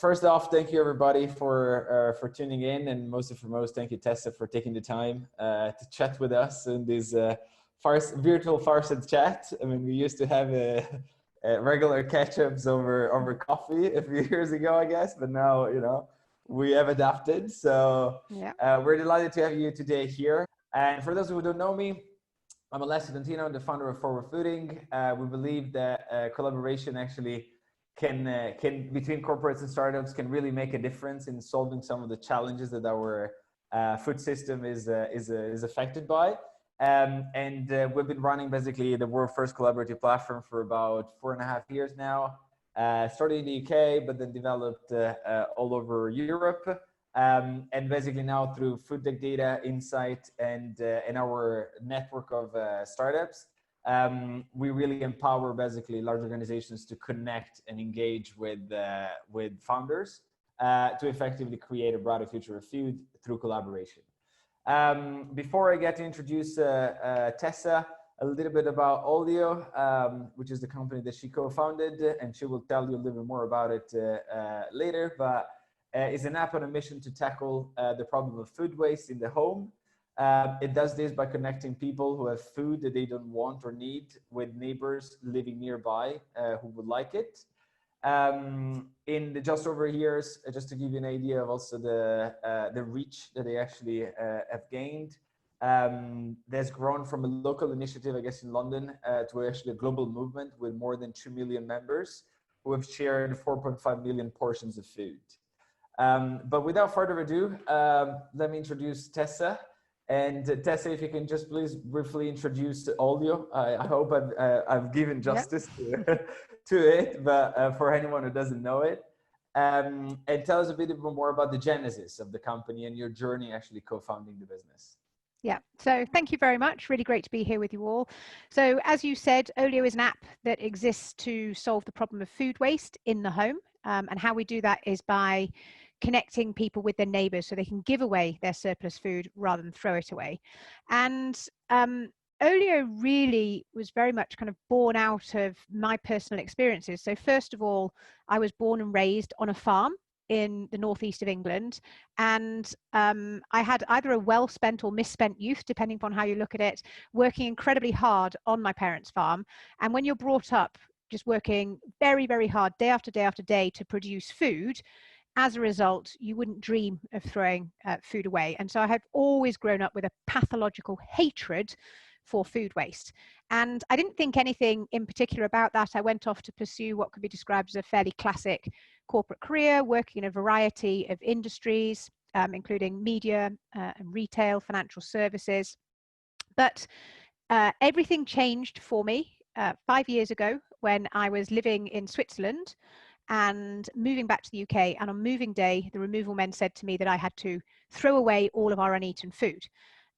First off, thank you everybody for tuning in, and most and foremost, thank you Tessa for taking the time to chat with us in this virtual fireside chat. I mean, we used to have regular catch-ups over coffee a few years ago, I guess, but now we have adapted. So we're delighted to have you today here. And for those who don't know me, I'm Alessio D'Antino, I'm the founder of Forward Fooding. We believe that collaboration actually can between corporates and startups can really make a difference in solving some of the challenges that our food system is affected by. We've been running basically the world's first collaborative platform for about 4.5 years now. Started in the UK, but then developed all over Europe. And basically now through food tech data, insight, and our network of startups, we really empower basically large organizations to connect and engage with founders to effectively create a brighter future of food through collaboration. Before I get to introduce Tessa, a little bit about Olio, which is the company that she co-founded, and she will tell you a little bit more about it later, but is an app on a mission to tackle the problem of food waste in the home. It does this by connecting people who have food that they don't want or need with neighbors living nearby who would like it. In the just over years, just to give you an idea of also the reach that they actually have gained, there's grown from a local initiative, I guess, in London to actually a global movement with more than 2 million members who have shared 4.5 million portions of food. But without further ado, let me introduce Tessa. And Tessa, if you can just please briefly introduce Olio. I hope I've given justice to it, but for anyone who doesn't know it. And tell us a bit more about the genesis of the company and your journey actually co-founding the business. Yeah, so thank you very much. Really great to be here with you all. So as you said, Olio is an app that exists to solve the problem of food waste in the home. And how we do that is by connecting people with their neighbours so they can give away their surplus food rather than throw it away. And Olio really was very much kind of born out of my personal experiences. So first of all, I was born and raised on a farm in the northeast of England, and I had either a well-spent or misspent youth, depending upon how you look at it, working incredibly hard on my parents' farm. And when you're brought up just working very, very hard day after day after day to produce food, as a result, you wouldn't dream of throwing food away. And so I had always grown up with a pathological hatred for food waste. And I didn't think anything in particular about that. I went off to pursue what could be described as a fairly classic corporate career, working in a variety of industries, including media and retail, financial services. But everything changed for me 5 years ago when I was living in Switzerland and moving back to the UK. And on moving day, the removal men said to me that I had to throw away all of our uneaten food.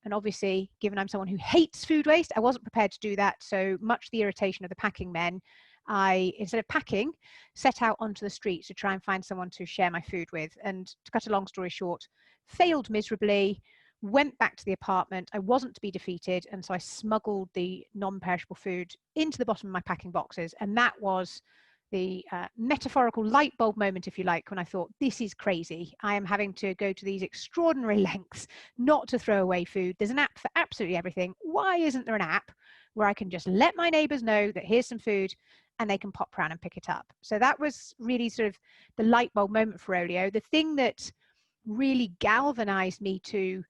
And obviously, given I'm someone who hates food waste, I wasn't prepared to do that. So much to the irritation of the packing men, I, instead of packing, set out onto the streets to try and find someone to share my food with. And to cut a long story short, failed miserably, went back to the apartment. I wasn't to be defeated. And so I smuggled the non-perishable food into the bottom of my packing boxes. And that was the metaphorical light bulb moment, if you like, when I thought, this is crazy. I am having to go to these extraordinary lengths not to throw away food. There's an app for absolutely everything. Why isn't there an app where I can just let my neighbors know that here's some food and they can pop around and pick it up? So that was really sort of the light bulb moment for Olio. The thing that really galvanized me to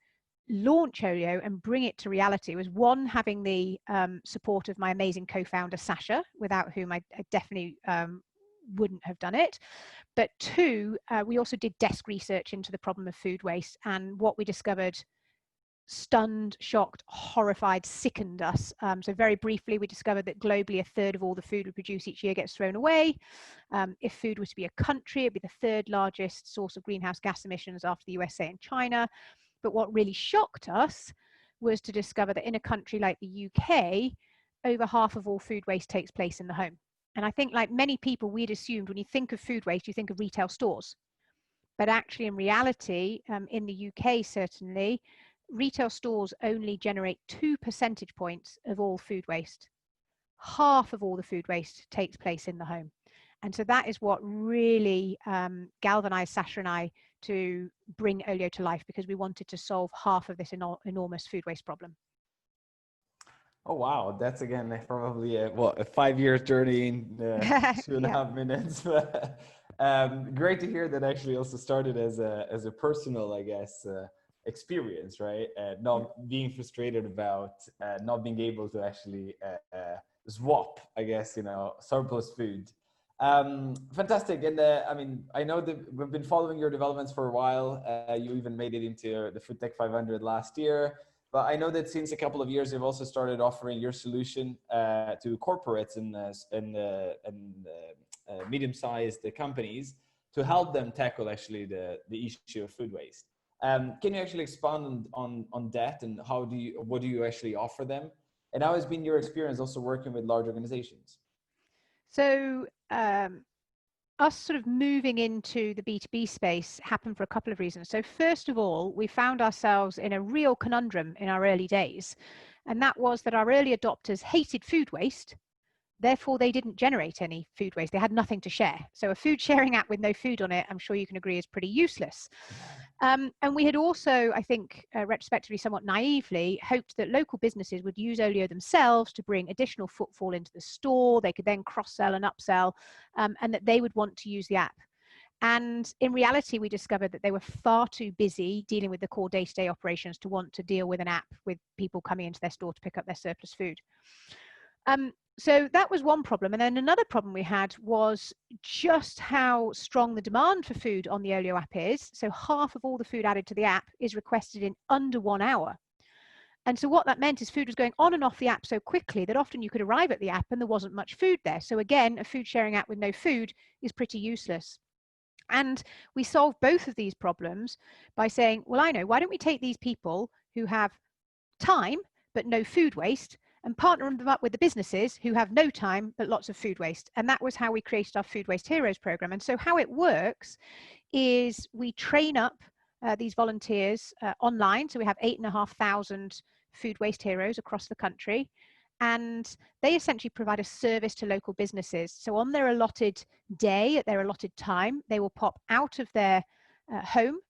launch Olio and bring it to reality was, one, having the support of my amazing co-founder Sasha, without whom I definitely wouldn't have done it. But two, we also did desk research into the problem of food waste, and what we discovered stunned, shocked, horrified, sickened us. So very briefly, we discovered that globally 1/3 of all the food we produce each year gets thrown away. If food was to be a country, it'd be the 3rd largest source of greenhouse gas emissions after the USA and China. But what really shocked us was to discover that in a country like the UK, over half of all food waste takes place in the home. And I think, like many people, we'd assumed when you think of food waste, you think of retail stores. But actually, in reality, in the UK, certainly, retail stores only generate 2 percentage points of all food waste. Half of all the food waste takes place in the home. And so that is what really galvanized Sasha and I to bring Olio to life, because we wanted to solve half of this enormous food waste problem. Oh wow, that's again probably a 5-year journey in 2.5 minutes. Great to hear that actually also started as a personal, I guess, experience, right? Not being frustrated about not being able to actually swap, I guess, surplus food. Fantastic. And I mean, I know that we've been following your developments for a while. You even made it into the Foodtech 500 last year. But I know that since a couple of years, you've also started offering your solution to corporates and medium-sized companies to help them tackle actually the issue of food waste. Can you actually expand on that, and what do you actually offer them? And how has been your experience also working with large organizations? So us sort of moving into the B2B space happened for a couple of reasons. So first of all, we found ourselves in a real conundrum in our early days. And that was that our early adopters hated food waste. Therefore, they didn't generate any food waste. They had nothing to share. So a food sharing app with no food on it, I'm sure you can agree, is pretty useless. And we had also, I think, retrospectively, somewhat naively, hoped that local businesses would use Olio themselves to bring additional footfall into the store. They could then cross-sell and upsell, and that they would want to use the app. And in reality, we discovered that they were far too busy dealing with the core day-to-day operations to want to deal with an app with people coming into their store to pick up their surplus food. So that was one problem. And then another problem we had was just how strong the demand for food on the Olio app is. So half of all the food added to the app is requested in under 1 hour. And so what that meant is food was going on and off the app so quickly that often you could arrive at the app and there wasn't much food there. So again, a food sharing app with no food is pretty useless. And we solved both of these problems by saying, well, I know, why don't we take these people who have time but no food waste and partner them up with the businesses who have no time but lots of food waste. And that was how we created our Food Waste Heroes program. And so how it works is we train up these volunteers online. So we have 8,500 food waste heroes across the country. And they essentially provide a service to local businesses. So on their allotted day, at their allotted time, they will pop out of their home,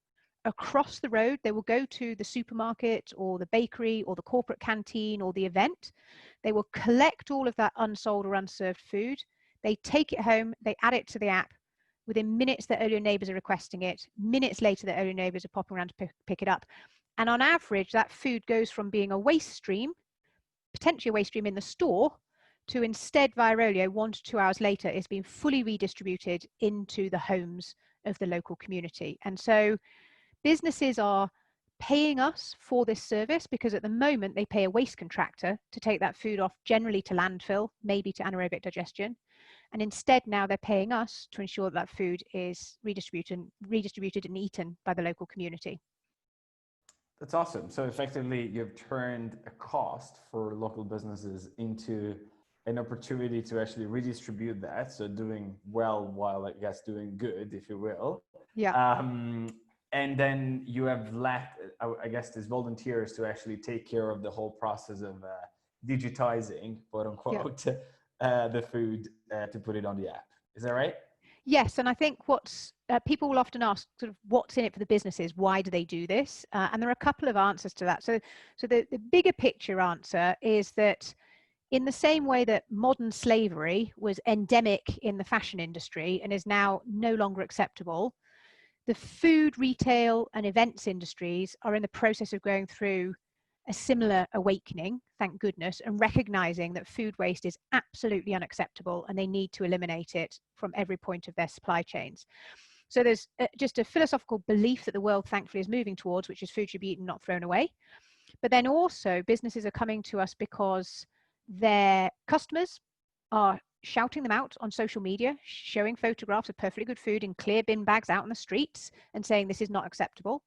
across the road. They will go to the supermarket or the bakery or the corporate canteen or the event. They will collect all of that unsold or unserved food. They take it home, they add it to the app. Within minutes, the Olio neighbours are requesting it. Minutes later, the Olio neighbours are popping around to pick it up. And on average, that food goes from being a waste stream, potentially a waste stream in the store, to instead via Olio, 1 to 2 hours later, is being fully redistributed into the homes of the local community. And so businesses are paying us for this service because at the moment they pay a waste contractor to take that food off, generally to landfill, maybe to anaerobic digestion. And instead now they're paying us to ensure that that food is redistributed and eaten by the local community. That's awesome. So effectively, you've turned a cost for local businesses into an opportunity to actually redistribute that. So doing well while, I guess, doing good, if you will. Yeah. And then you have left, I guess, these volunteers to actually take care of the whole process of digitizing, quote unquote, the food to put it on the app. Is that right? Yes, and I think what's people will often ask, sort of, what's in it for the businesses? Why do they do this? And there are a couple of answers to that. So the bigger picture answer is that in the same way that modern slavery was endemic in the fashion industry and is now no longer acceptable, the food, retail, and events industries are in the process of going through a similar awakening, thank goodness, and recognizing that food waste is absolutely unacceptable and they need to eliminate it from every point of their supply chains. So there's just a philosophical belief that the world thankfully is moving towards, which is food should be eaten, not thrown away. But then also businesses are coming to us because their customers are shouting them out on social media, showing photographs of perfectly good food in clear bin bags out on the streets and saying this is not acceptable.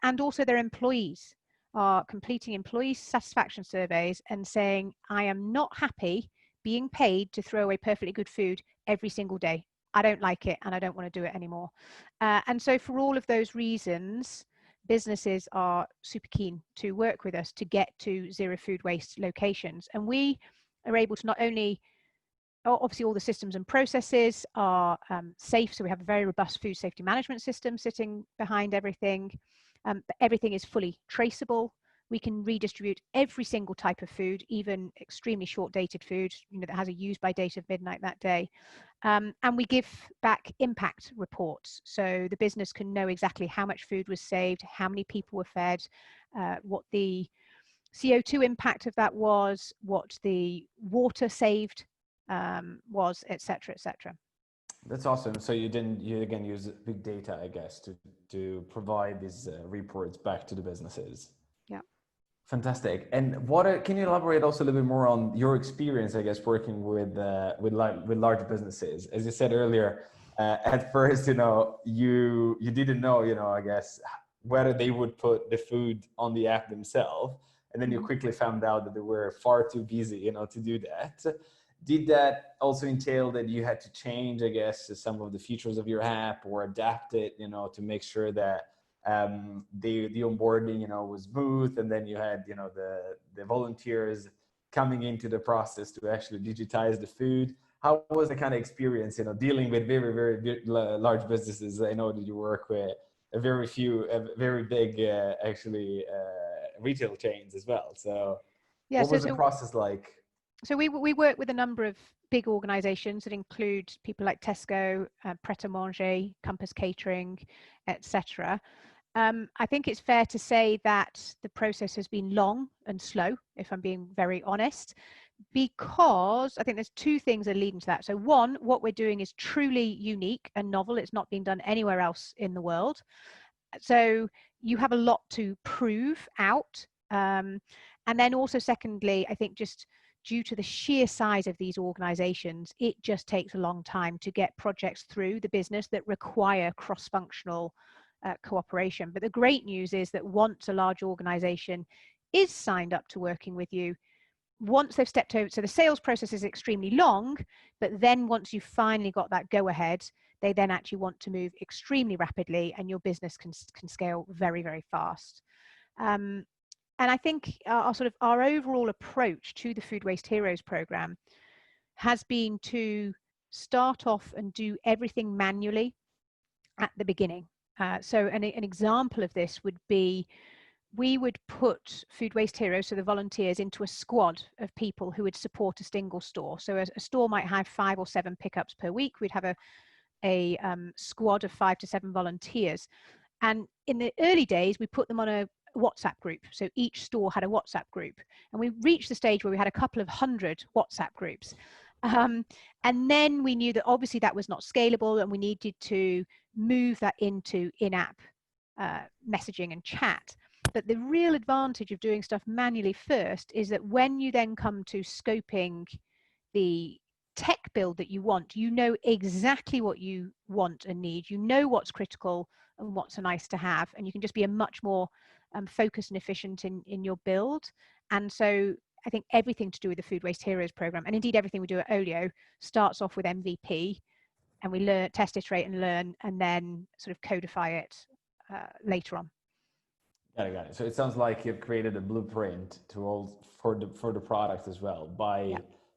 And also their employees are completing employee satisfaction surveys and saying, I am not happy being paid to throw away perfectly good food every single day. I don't like it and I don't want to do it anymore. And so for all of those reasons, businesses are super keen to work with us to get to zero food waste locations. And we are able to not only obviously all the systems and processes are safe. So we have a very robust food safety management system sitting behind everything. But everything is fully traceable. We can redistribute every single type of food, even extremely short dated food, that has a use by date of midnight that day. And we give back impact reports. So the business can know exactly how much food was saved, how many people were fed, what the CO2 impact of that was, what the water saved was, etc., etc. That's awesome. So you again use big data, I guess, to provide these reports back to the businesses. Yeah. Fantastic. And can you elaborate also a little bit more on your experience, I guess, working with large businesses? As you said earlier, at first, you didn't know, I guess, whether they would put the food on the app themselves, and then you quickly found out that they were far too busy, to do that. Did that also entail that you had to change, I guess, some of the features of your app or adapt it, to make sure that the onboarding, was smooth, and then you had, the volunteers coming into the process to actually digitize the food? How was the kind of experience, dealing with very, very large businesses? I know that you work with very big, retail chains as well. So yeah, what was the process like? So we work with a number of big organizations that include people like Tesco, Pret a Manger, Compass Catering, etc. I think it's fair to say that the process has been long and slow, if I'm being very honest, because I think there's two things that are leading to that. So one, what we're doing is truly unique and novel. It's not being done anywhere else in the world. So you have a lot to prove out. And then also secondly, I think just due to the sheer size of these organizations, it just takes a long time to get projects through the business that require cross-functional cooperation. But the great news is that once a large organization is signed up to working with you, once they've stepped over, so the sales process is extremely long, but then once you've finally got that go ahead, they then actually want to move extremely rapidly, and your business can scale very, very fast. And I think our overall approach to the Food Waste Heroes program has been to start off and do everything manually at the beginning. So an example of this would be, we would put Food Waste Heroes, so the volunteers, into a squad of people who would support a single store. So a store might have 5 or 7 pickups per week. We'd have a squad of 5 to 7 volunteers. And in the early days, we put them on a WhatsApp group. So each store had a WhatsApp group. And we reached the stage where we had a couple of 100 WhatsApp groups. And then we knew that obviously that was not scalable, and we needed to move that into in-app messaging and chat. But the real advantage of doing stuff manually first is that when you then come to scoping the tech build that you want, you know exactly what you want and need. You know what's critical and what's a nice to have, and you can just be a much more focused and efficient in your build. And so I think everything to do with the Food Waste Heroes program, and indeed everything we do at Olio, starts off with MVP, and we learn, test, iterate, and learn, and then sort of codify it later on. Got it. So it sounds like you've created a blueprint for the product as well by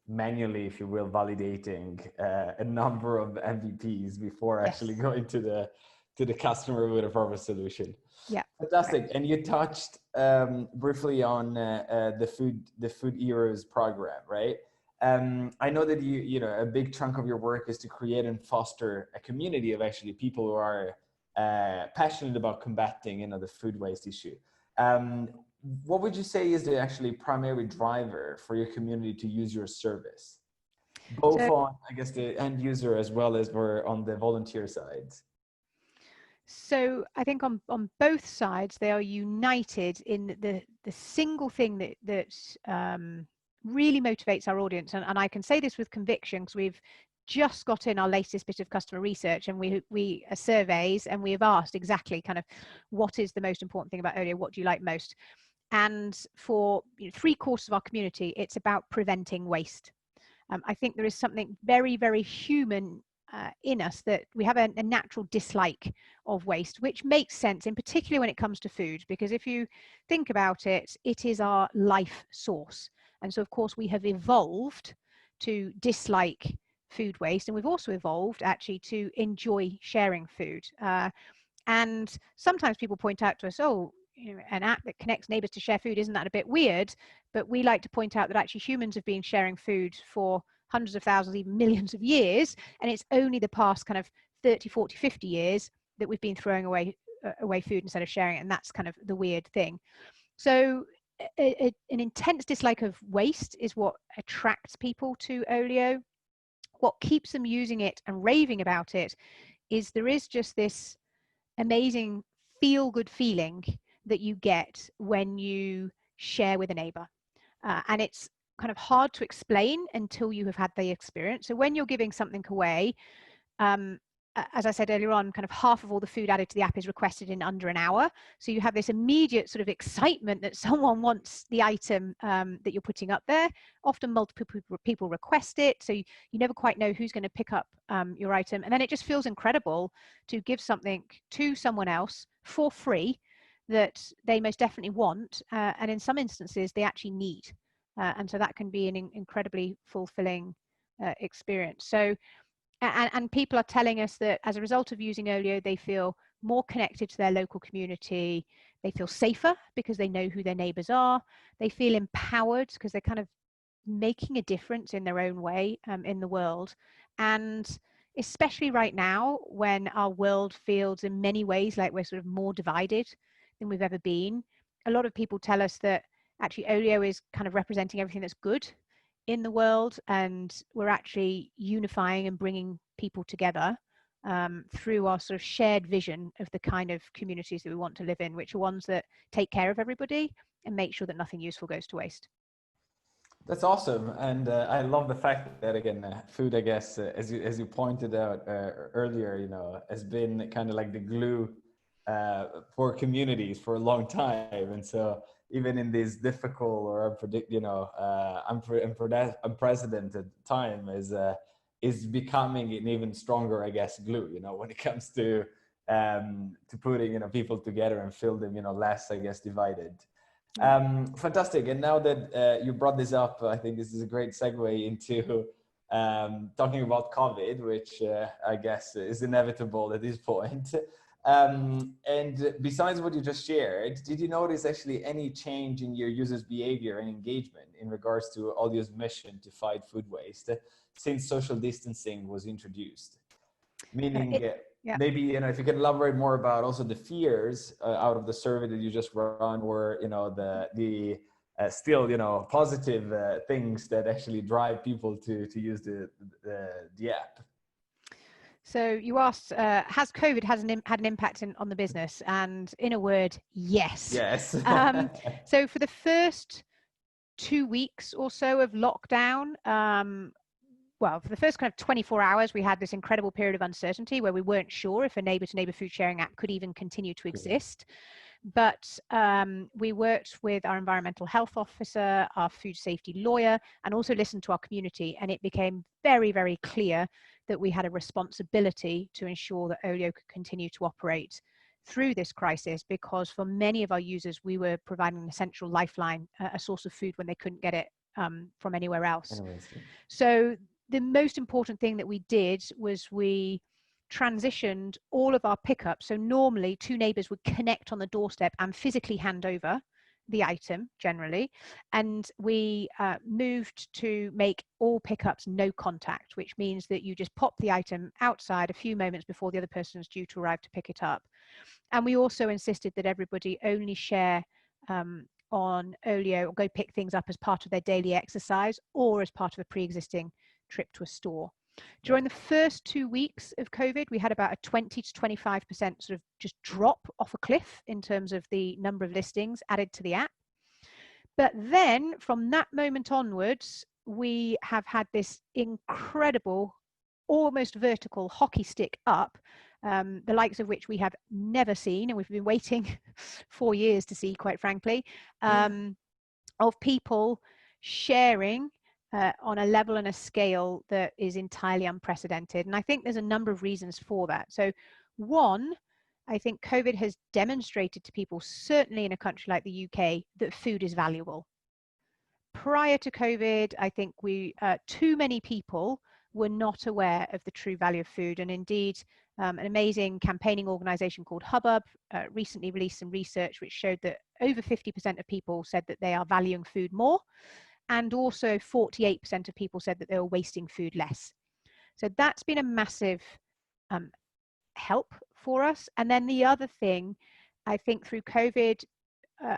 manually, if you will, validating a number of MVPs before actually going to the customer with a proper solution. Yeah, fantastic. Right. And you touched briefly on the Food Heroes program, right? I know that you know a big chunk of your work is to create and foster a community of actually people who are passionate about combating, the food waste issue. What would you say is the actually primary driver for your community to use your service, both on, I guess, the end user as well as on the volunteer side? So I think on both sides, they are united in the single thing that really motivates our audience. And I can say this with conviction because we've just got in our latest bit of customer research, and we surveys, and we have asked exactly kind of what is the most important thing about Olio, what do you like most? And for 3/4 of our community, it's about preventing waste. I think there is something very, very human in us, that we have a natural dislike of waste, which makes sense, in particular when it comes to food, because if you think about it, it is our life source. And so of course we have evolved to dislike food waste, and we've also evolved actually to enjoy sharing food. And sometimes people point out to us, oh, you know, an app that connects neighbors to share food, isn't that a bit weird? But we like to point out that actually humans have been sharing food for hundreds of thousands, even millions of years, and it's only the past kind of 30, 40, 50 years that we've been throwing away food instead of sharing it, and that's kind of the weird thing. So an intense dislike of waste is what attracts people to Olio. What keeps them using it and raving about it is there is just this amazing feel-good feeling that you get when you share with a neighbor. And it's kind of hard to explain until you have had the experience. So when you're giving something away, as I said earlier on, kind of half of all the food added to the app is requested in under an hour. So you have this immediate sort of excitement that someone wants the item that you're putting up there. Often multiple people request it, so you never quite know who's going to pick up your item. And then it just feels incredible to give something to someone else for free that they most definitely want, and in some instances they actually need. And so that can be an incredibly fulfilling experience. So and people are telling us that as a result of using Olio, they feel more connected to their local community. They feel safer because they know who their neighbors are. They feel empowered because they're kind of making a difference in their own way in the world. And especially right now, when our world feels in many ways like we're sort of more divided than we've ever been, a lot of people tell us that actually Olio is kind of representing everything that's good in the world, and we're actually unifying and bringing people together through our sort of shared vision of the kind of communities that we want to live in, which are ones that take care of everybody and make sure that nothing useful goes to waste. That's awesome, and I love the fact that again, food, I guess, as you pointed out earlier, you know, has been kind of like the glue for communities for a long time, and so even in this difficult or unprecedented time, is becoming an even stronger, I guess, glue. You know, when it comes to putting people together and feel them less, I guess, divided. Fantastic. And now that you brought this up, I think this is a great segue into talking about COVID, which I guess is inevitable at this point. And besides what you just shared, did you notice actually any change in your users' behavior and engagement in regards to Olio's mission to fight food waste since social distancing was introduced? Meaning, maybe if you can elaborate more about also the fears out of the survey that you just run, or the still positive things that actually drive people to use the app. So you asked, has COVID had an impact on the business? And in a word, yes. Yes. So for the first 2 weeks or so of lockdown, well, for the first kind of 24 hours, we had this incredible period of uncertainty where we weren't sure if a neighbor-to-neighbor food sharing app could even continue to exist. But we worked with our environmental health officer, our food safety lawyer, and also listened to our community. And it became very, very clear that we had a responsibility to ensure that Olio could continue to operate through this crisis, because for many of our users, we were providing an essential lifeline, a source of food when they couldn't get it from anywhere else. So the most important thing that we did was we transitioned all of our pickups. So normally 2 neighbors would connect on the doorstep and physically hand over the item generally. And we moved to make all pickups no contact, which means that you just pop the item outside a few moments before the other person is due to arrive to pick it up. And we also insisted that everybody only share on Olio or go pick things up as part of their daily exercise or as part of a pre-existing trip to a store. During the first 2 weeks of COVID, we had about a 20 to 25% sort of just drop off a cliff in terms of the number of listings added to the app. But then from that moment onwards, we have had this incredible, almost vertical hockey stick up, the likes of which we have never seen, and we've been waiting 4 years to see, quite frankly, of people sharing on a level and a scale that is entirely unprecedented. And I think there's a number of reasons for that. So one, I think COVID has demonstrated to people, certainly in a country like the UK, that food is valuable. prior to COVID, I think too many people were not aware of the true value of food. And indeed, an amazing campaigning organization called Hubbub recently released some research which showed that over 50% of people said that they are valuing food more, and also 48% of people said that they were wasting food less. So that's been a massive help for us. And then the other thing, I think through COVID,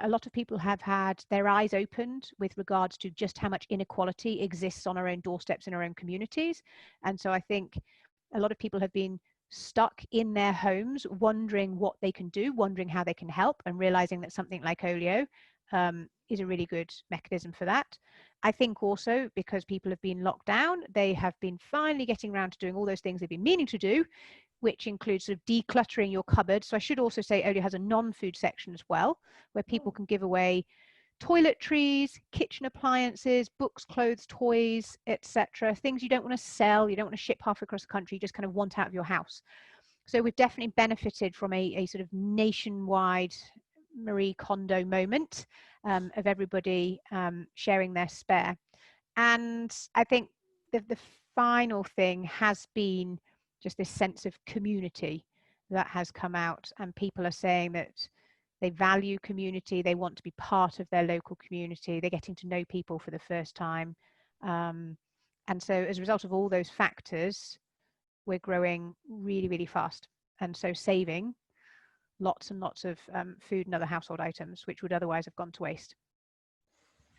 a lot of people have had their eyes opened with regards to just how much inequality exists on our own doorsteps in our own communities. And so I think a lot of people have been stuck in their homes, wondering what they can do, wondering how they can help, and realizing that something like Olio is a really good mechanism for that. I think also because people have been locked down, they have been finally getting around to doing all those things they've been meaning to do, which includes sort of decluttering your cupboard. So I should also say Olio has a non-food section as well, where people can give away toiletries, kitchen appliances, books, clothes, toys, etc. Things you don't want to sell, you don't want to ship halfway across the country, you just kind of want out of your house. So we've definitely benefited from a sort of nationwide Marie Kondo moment of everybody sharing their spare. And I think the final thing has been just this sense of community that has come out, and people are saying that they value community, they want to be part of their local community, they're getting to know people for the first time. And so as a result of all those factors, we're growing really, really fast. And so saving lots and lots of food and other household items, which would otherwise have gone to waste.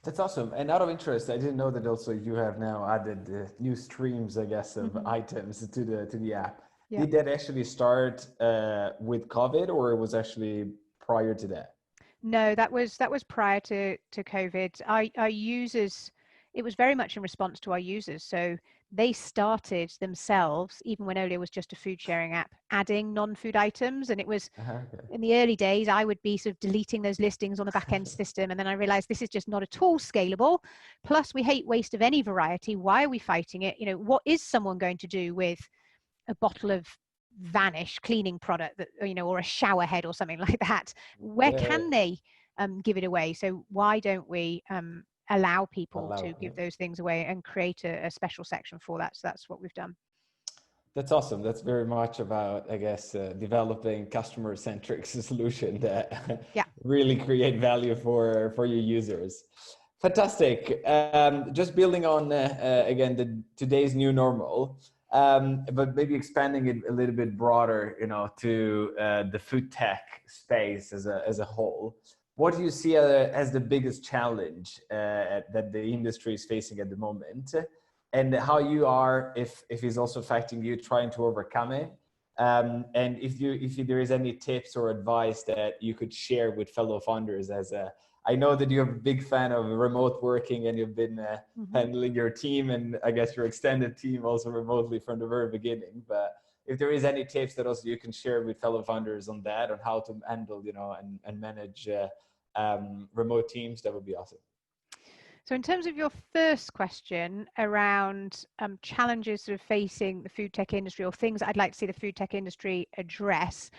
That's awesome. And out of interest, I didn't know that also you have now added new streams, I guess, of items to the app. Yeah. Did that actually start with COVID, or it was actually prior to that? No, that was prior to COVID. Our users, it was very much in response to our users. So they started themselves, even when Olio was just a food sharing app, adding non-food items. And it was in the early days, I would be sort of deleting those listings on the back end system. And then I realized this is just not at all scalable. Plus, we hate waste of any variety. Why are we fighting it? You know, what is someone going to do with a bottle of Vanish cleaning product, that, you know, or a shower head or something like that? Where can they give it away? So why don't we allow people to give those things away and create a special section for that? So that's what we've done. That's awesome. That's very much about, I guess, developing customer-centric solution that really create value for your users. Fantastic. Just building on, again, today's new normal, but maybe expanding it a little bit broader, you know, to the food tech space as a whole. What do you see as the biggest challenge that the industry is facing at the moment, and how you are, if it's also affecting you, trying to overcome it? And if there is any tips or advice that you could share with fellow founders, I know that you're a big fan of remote working, and you've been handling your team and I guess your extended team also remotely from the very beginning. But if there is any tips that also you can share with fellow founders on that, on how to handle, you know, and manage remote teams, that would be awesome. So in terms of your first question around challenges sort of facing the food tech industry, or things I'd like to see the food tech industry address,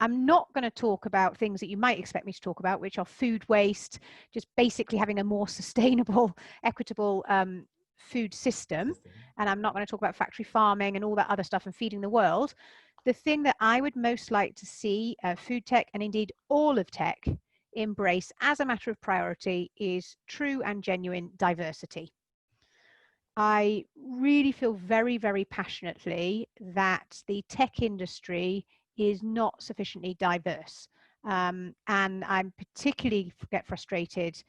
I'm not going to talk about things that you might expect me to talk about, which are food waste, just basically having a more sustainable, equitable food system. And I'm not going to talk about factory farming and all that other stuff and feeding the world. The thing that I would most like to see food tech, and indeed all of tech, embrace as a matter of priority is true and genuine diversity. I really feel very, very passionately that the tech industry is not sufficiently diverse. And I'm particularly get frustrated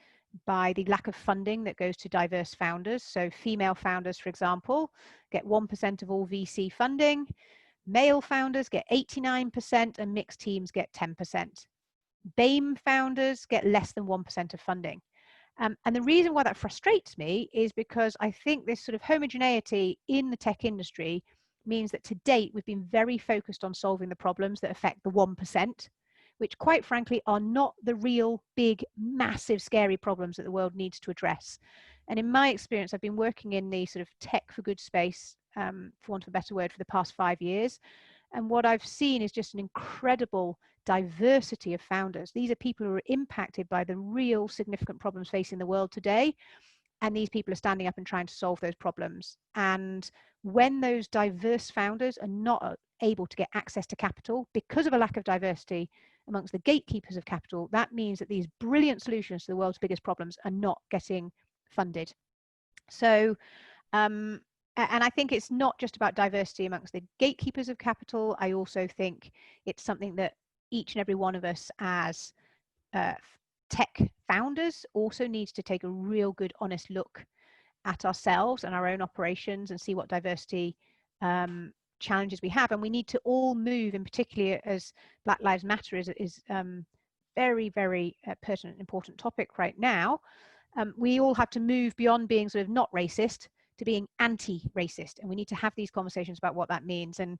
by the lack of funding that goes to diverse founders. So female founders, for example, get 1% of all VC funding. Male founders get 89% and mixed teams get 10%. BAME founders get less than 1% of funding. And the reason why that frustrates me is because I think this sort of homogeneity in the tech industry means that to date, we've been very focused on solving the problems that affect the 1%, which quite frankly are not the real big, massive, scary problems that the world needs to address. And in my experience, I've been working in the sort of tech for good space, for want of a better word, for the past 5 years. And what I've seen is just an incredible diversity of founders. These are people who are impacted by the real significant problems facing the world today. and these people are standing up and trying to solve those problems. And when those diverse founders are not able to get access to capital because of a lack of diversity amongst the gatekeepers of capital, that means that these brilliant solutions to the world's biggest problems are not getting funded. So, and I think it's not just about diversity amongst the gatekeepers of capital. I also think it's something that each and every one of us as tech founders also needs to take a real good, honest look at ourselves and our own operations and see what diversity challenges we have. And we need to all move, in particular as Black Lives Matter is very, very pertinent and important topic right now. We all have to move beyond being sort of not racist to being anti-racist, and we need to have these conversations about what that means. And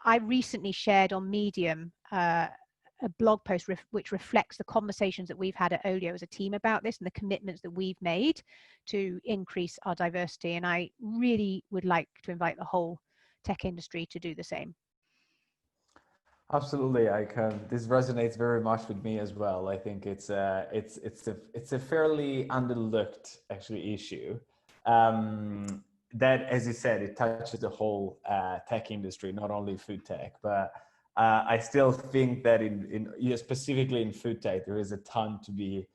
I recently shared on Medium a blog post which reflects the conversations that we've had at Olio as a team about this and the commitments that we've made to increase our diversity. And I really would like to invite the whole tech industry to do the same. Absolutely, this resonates very much with me as well. I think it's a fairly underlooked actually issue. That, as you said, it touches the whole tech industry, not only food tech, but I still think that specifically in food tech, there is a ton to be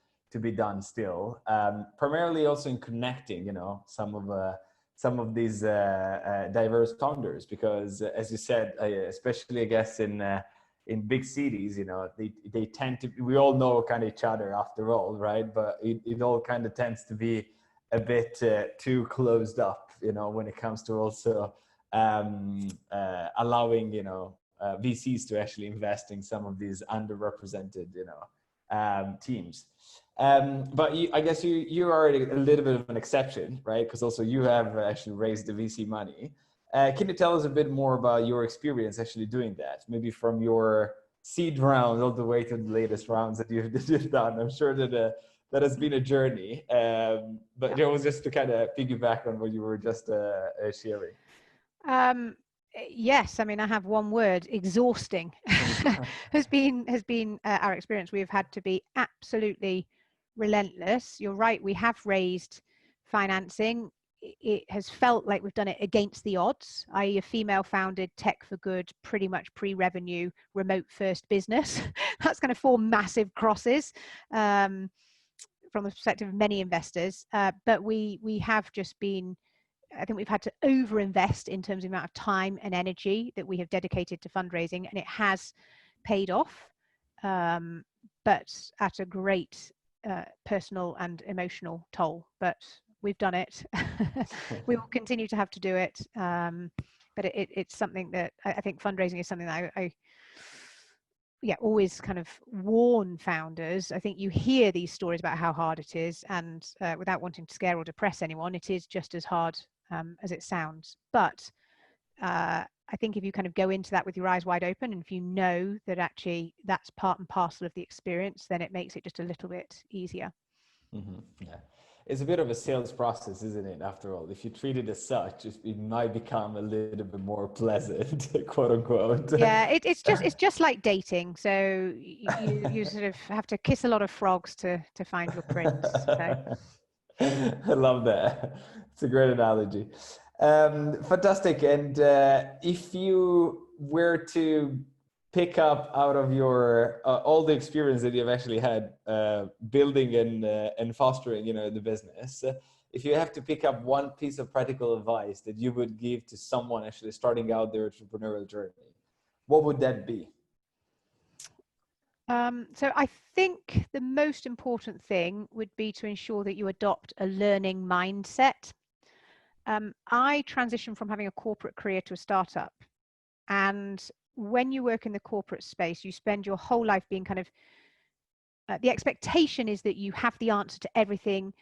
done still. Primarily also in connecting, some of these diverse founders, because as you said, especially I guess in big cities, they tend to. We all know kind of each other after all, right? But it all kind of tends to be a bit too closed up, when it comes to also allowing VCs to actually invest in some of these underrepresented teams. But I guess you are a little bit of an exception, right? Because also you have actually raised the VC money. Can you tell us a bit more about your experience actually doing that? Maybe from your seed round all the way to the latest rounds that you've done. I'm sure that that has been a journey. But it was just to kind of piggyback on what you were just sharing. Yes, I mean, I have one word: exhausting. has been our experience. We have had to be absolutely relentless. You're right, we have raised financing. It has felt like we've done it against the odds, i.e. a female founded tech for good, pretty much pre-revenue, remote first business. That's going to form massive crosses from the perspective of many investors. But we have just been, I think we've had to overinvest in terms of the amount of time and energy that we have dedicated to fundraising, and it has paid off, but at a great personal and emotional toll. But we've done it. We will continue to have to do it. But it's something that I think fundraising is something that I always kind of warn founders. I think you hear these stories about how hard it is, and without wanting to scare or depress anyone, it is just as hard as it sounds. But I think if you kind of go into that with your eyes wide open, and if you know that actually that's part and parcel of the experience, then it makes it just a little bit easier. Mm-hmm. Yeah. It's a bit of a sales process, isn't it? After all, if you treat it as such, it might become a little bit more pleasant, quote unquote. Yeah, it's just like dating. So you sort of have to kiss a lot of frogs to find your prince. So. I love that. It's a great analogy. Fantastic. And if you were to pick up out of your all the experience that you've actually had building and fostering, the business, if you have to pick up one piece of practical advice that you would give to someone actually starting out their entrepreneurial journey, what would that be? So I think the most important thing would be to ensure that you adopt a learning mindset. I transitioned from having a corporate career to a startup, and when you work in the corporate space, you spend your whole life being kind of the expectation is that you have the answer to everything,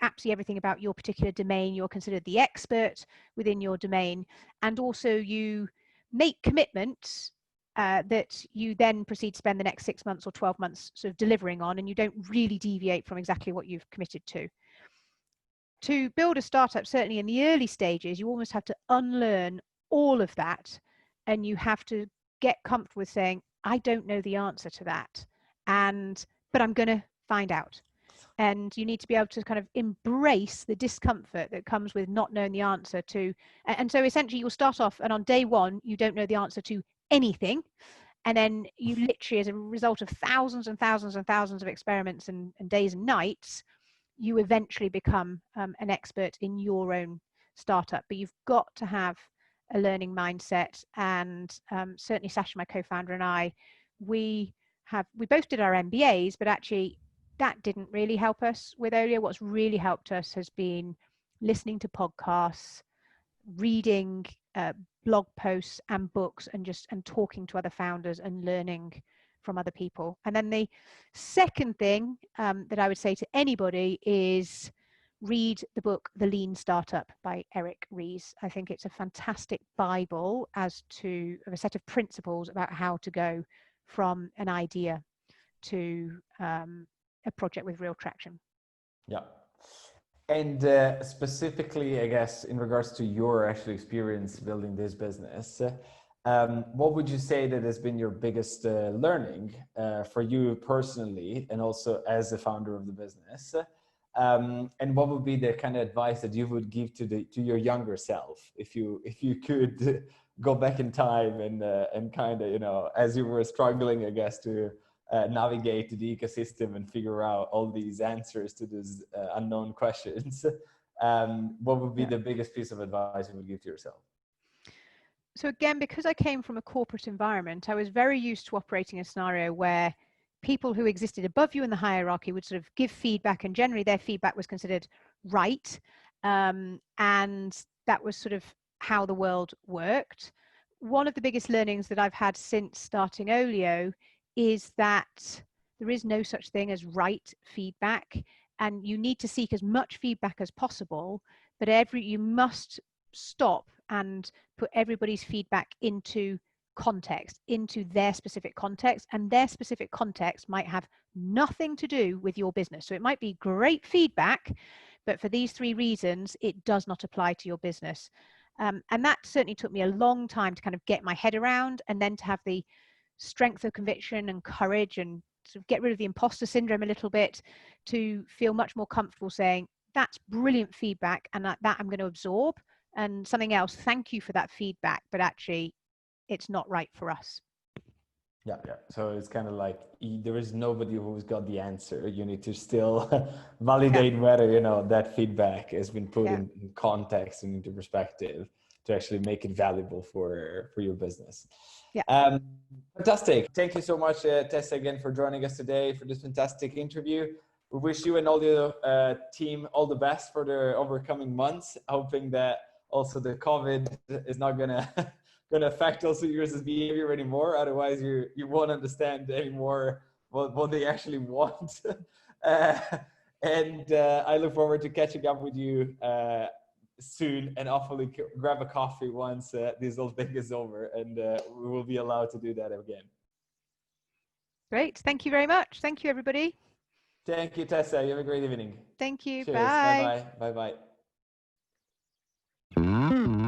absolutely everything about your particular domain, you're considered the expert within your domain, and also you make commitments that you then proceed to spend the next 6 months or 12 months sort of delivering on, and you don't really deviate from exactly what you've committed to. To build a startup, certainly in the early stages, you almost have to unlearn all of that, and you have to get comfortable with saying, I don't know the answer to that, but I'm going to find out. And you need to be able to kind of embrace the discomfort that comes with not knowing the answer to, and so essentially you'll start off and on day one, you don't know the answer to anything. And then you literally, as a result of thousands and thousands and thousands of experiments and days and nights, you eventually become an expert in your own startup. But you've got to have a learning mindset. And certainly Sasha, my co-founder, and I, we both did our MBAs, but actually that didn't really help us with Olio. What's really helped us has been listening to podcasts, reading blog posts and books, and talking to other founders and learning from other people. And then the second thing that I would say to anybody is read the book The Lean Startup by Eric Ries. I think it's a fantastic Bible of a set of principles about how to go from an idea to a project with real traction. Yeah. And specifically, I guess, in regards to your actual experience building this business, what would you say that has been your biggest learning for you personally, and also as a founder of the business? And what would be the kind of advice that you would give to your younger self if you could go back in time and kind of, you know, as you were struggling, I guess, to navigate the ecosystem and figure out all these answers to these unknown questions, what would be the biggest piece of advice you would give to yourself? So again, because I came from a corporate environment, I was very used to operating a scenario where people who existed above you in the hierarchy would sort of give feedback, and generally their feedback was considered right. And that was sort of how the world worked. One of the biggest learnings that I've had since starting Olio is that there is no such thing as right feedback, and you need to seek as much feedback as possible, but you must stop and put everybody's feedback into context, into their specific context, and their specific context might have nothing to do with your business. So it might be great feedback, but for these 3 reasons, it does not apply to your business. And that certainly took me a long time to kind of get my head around, and then to have the strength of conviction and courage and sort of get rid of the imposter syndrome a little bit, to feel much more comfortable saying, that's brilliant feedback, and that I'm going to absorb, and something else, thank you for that feedback, but actually it's not right for us. Yeah. So it's kind of like there is nobody who's got the answer. You need to still validate whether, you know, that feedback has been put in context and into perspective to actually make it valuable for your business. Yeah. Fantastic. Thank you so much, Tessa, again for joining us today for this fantastic interview. We wish you and all the team all the best for the overcoming months, hoping that also the COVID is not gonna affect also your behavior anymore. Otherwise, you won't understand anymore what they actually want. And I look forward to catching up with you soon, and hopefully grab a coffee once this whole thing is over, and we will be allowed to do that again. Great. Thank you very much. Thank you, everybody. Thank you, Tessa. You have a great evening. Thank you. Cheers. Bye. Bye-bye. Bye-bye.